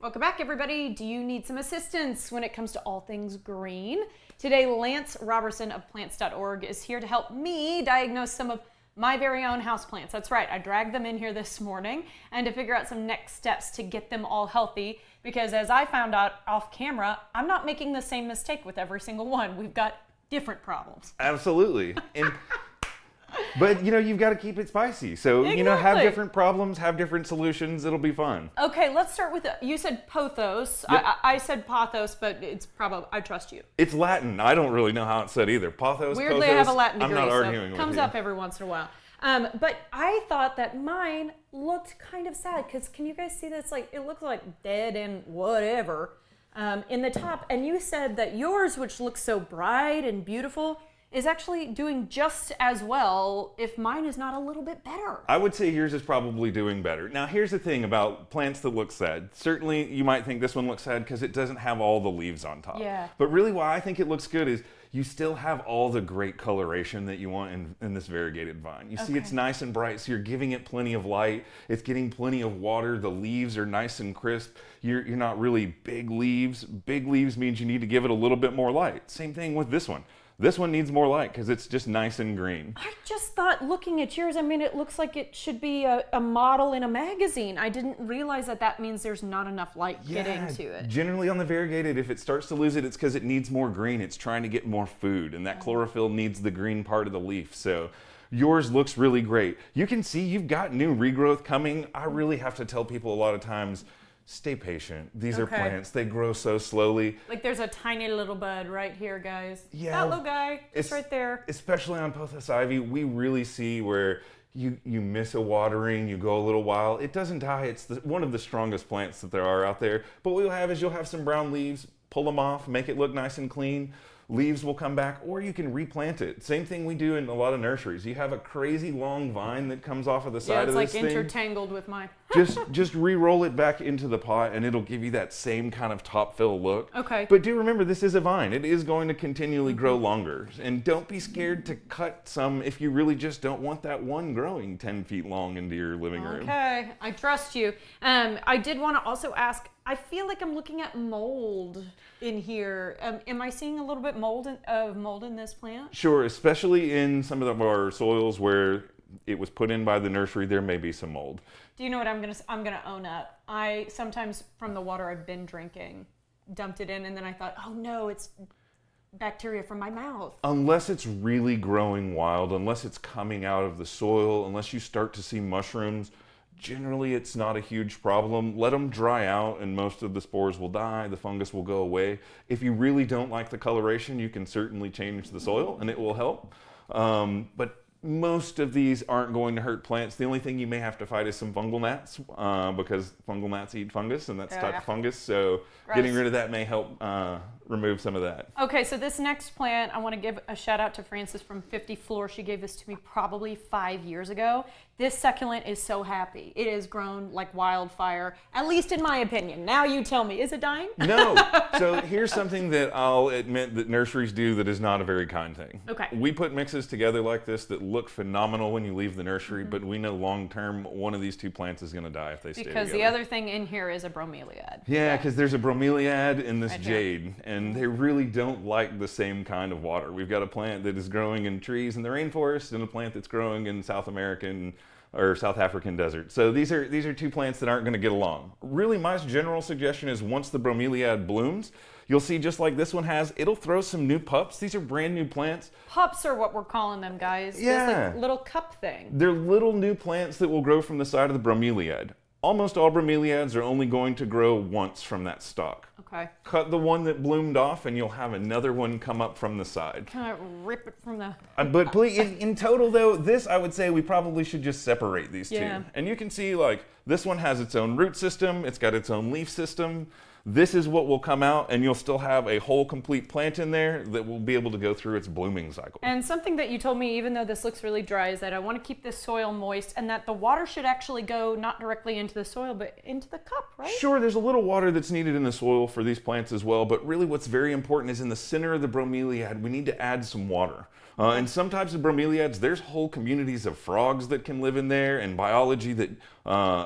Welcome back, everybody. Do you need some assistance when it comes to all things green? Today, Lance Robertson of plants.org is here to help me diagnose some of my very own houseplants. That's right, I dragged them in here this morning and to figure out some next steps to get them all healthy, because as I found out off camera, I'm not making the same mistake with every single one. We've got different problems. Absolutely. But, you've got to keep it spicy. So, have Exactly. different problems, have different solutions. It'll be fun. Okay, let's start with, you said pothos. Yep. I said pothos, but it's probably, I trust you. It's Latin. I don't really know how it's said either. Pothos, Weirdly, pothos, I have a Latin degree, I'm not so arguing it with comes you. up every once in a while. But I thought that mine looked kind of sad, because can you guys see this? Like, it looks like dead and whatever in the top. And you said that yours, which looks so bright and beautiful, is actually doing just as well, if mine is not a little bit better. I would say yours is probably doing better. Now, here's the thing about plants that look sad. Certainly, you might think this one looks sad because it doesn't have all the leaves on top. Yeah. But really, why I think it looks good is you still have all the great coloration that you want in this variegated vine. You see it's nice and bright, so you're giving it plenty of light. It's getting plenty of water. The leaves are nice and crisp. You're not really big leaves. Big leaves means you need to give it a little bit more light. Same thing with this one. This one needs more light because it's just nice and green. I just thought, looking at yours, I mean, it looks like it should be a model in a magazine. I didn't realize that means there's not enough light getting to it. Generally on the variegated, if it starts to lose it, it's because it needs more green. It's trying to get more food, and that chlorophyll needs the green part of the leaf. So yours looks really great. You can see you've got new regrowth coming. I really have to tell people a lot of times, stay patient. These are plants. They grow so slowly. Like, there's a tiny little bud right here, guys. Yeah. That little guy, it's right there. Especially on pothos ivy, we really see where you miss a watering, you go a little while. It doesn't die. It's one of the strongest plants that there are out there. But what you'll have some brown leaves, pull them off, make it look nice and clean. Leaves will come back, or you can replant it. Same thing we do in a lot of nurseries. You have a crazy long vine that comes off of the side of this thing. Yeah, it's like intertangled with mine. just re-roll it back into the pot, and it'll give you that same kind of top fill look. Okay. But do remember, this is a vine. It is going to continually grow longer. And don't be scared to cut some if you really just don't want that one growing 10 feet long into your living room. Okay, I trust you. I did want to also ask, I feel like I'm looking at mold in here. Am I seeing a little bit of mold in this plant? Sure, especially in some of our soils where it was put in by the nursery, there may be some mold. Do you know what I'm gonna own up? I sometimes, from the water I've been drinking, dumped it in, and then I thought, oh no, it's bacteria from my mouth. Unless it's really growing wild, unless it's coming out of the soil, unless you start to see mushrooms, generally it's not a huge problem. Let them dry out and most of the spores will die, the fungus will go away. If you really don't like the coloration, you can certainly change the soil and it will help. But most of these aren't going to hurt plants. The only thing you may have to fight is some fungal gnats, because fungal gnats eat fungus, and that's type of fungus. So getting rid of that may help remove some of that. Okay, so this next plant, I want to give a shout out to Frances from 50 Floor. She gave this to me probably 5 years ago. This succulent is so happy. It has grown like wildfire, at least in my opinion. Now you tell me, is it dying? No. So here's something that I'll admit that nurseries do that is not a very kind thing. Okay. We put mixes together like this that look phenomenal when you leave the nursery, but we know long term one of these two plants is going to die if they stay together. Because the other thing in here is a bromeliad. Yeah, because there's a bromeliad and this Right here. jade, and they really don't like the same kind of water. We've got a plant that is growing in trees in the rainforest and a plant that's growing in South American or South African desert. So these are two plants that aren't going to get along. Really, my general suggestion is once the bromeliad blooms, you'll see just like this one has, it'll throw some new pups. These are brand new plants. Pups are what we're calling them, guys. Yeah. This like little cup thing. They're little new plants that will grow from the side of the bromeliad. Almost all bromeliads are only going to grow once from that stalk. Okay. Cut the one that bloomed off and you'll have another one come up from the side. Kind of rip it from the... But please, in total though, this I would say we probably should just separate these Yeah. two. And you can see like this one has its own root system, it's got its own leaf system. This is what will come out, and you'll still have a whole complete plant in there that will be able to go through its blooming cycle. And something that you told me, even though this looks really dry, is that I want to keep this soil moist and that the water should actually go not directly into the soil, but into the cup, right? Sure, there's a little water that's needed in the soil for these plants as well, but really what's very important is in the center of the bromeliad, we need to add some water. In some types of bromeliads, there's whole communities of frogs that can live in there, and biology that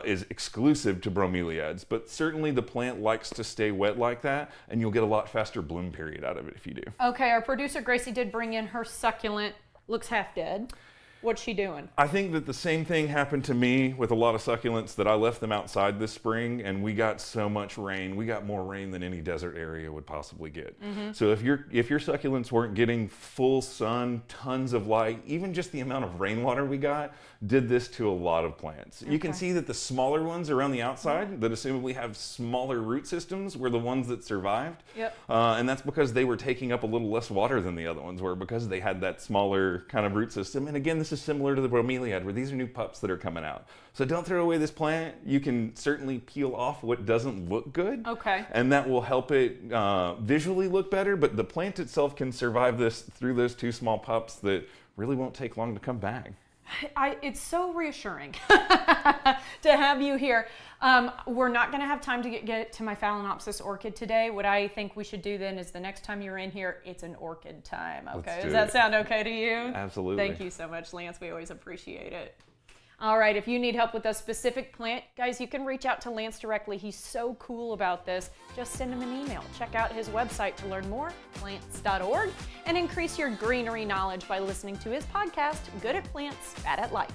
is exclusive to bromeliads, but certainly the plant likes to stay wet like that, and you'll get a lot faster bloom period out of it if you do. Okay, our producer Gracie did bring in her succulent. Looks half dead. What's she doing? I think that the same thing happened to me with a lot of succulents, that I left them outside this spring and we got so much rain. We got more rain than any desert area would possibly get. So if your succulents weren't getting full sun, tons of light, even just the amount of rainwater we got did this to a lot of plants. You can see that the smaller ones around the outside that assumably have smaller root systems were the ones that survived. And that's because they were taking up a little less water than the other ones were, because they had that smaller kind of root system. And again, this is similar to the bromeliad, where these are new pups that are coming out. So don't throw away this plant. You can certainly peel off what doesn't look good. Okay. And that will help it visually look better, but the plant itself can survive this through those two small pups that really won't take long to come back. It's so reassuring to have you here. We're not going to have time to get to my Phalaenopsis orchid today. What I think we should do then is the next time you're in here, it's an orchid time. Okay, does that sound okay to you? Absolutely. Thank you so much, Lance. We always appreciate it. All right, if you need help with a specific plant, guys, you can reach out to Lance directly. He's so cool about this. Just send him an email. Check out his website to learn more, plants.org, and increase your greenery knowledge by listening to his podcast, Good at Plants, Bad at Life.